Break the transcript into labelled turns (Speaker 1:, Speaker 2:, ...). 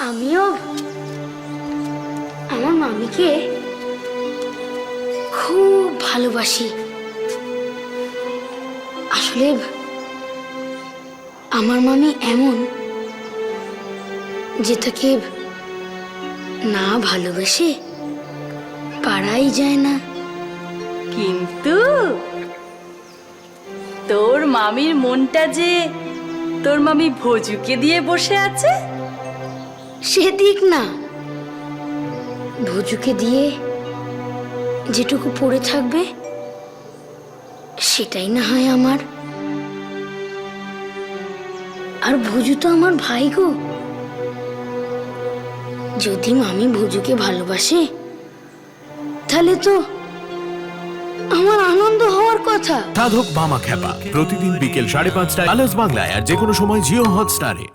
Speaker 1: আমিও আমার মামিকে খুব ভালোবাসি। আসলে আমার মামি এমন যে তাকে না ভালোবেসে পারাই যায় না।
Speaker 2: কিন্তু তোর মামির মনটা যে তোর মামি ভোজুকে দিয়ে বসে আছে।
Speaker 1: সে দিক না, ভোজুকে দিয়ে যেটুকু পড়ে থাকবে সেটাই না হয় আমার। আর ভোজু তো আমার ভাই গো। যদি মামি ভোজুকে ভালোবাসে তাহলে তো আমার আনন্দ হওয়ার কথা।
Speaker 3: সাধক মামা খ্যাপা প্রতিদিন বিকেল 5:30টায় আলাস বাংলায় আর যে কোনো সময় জিও হটস্টারে।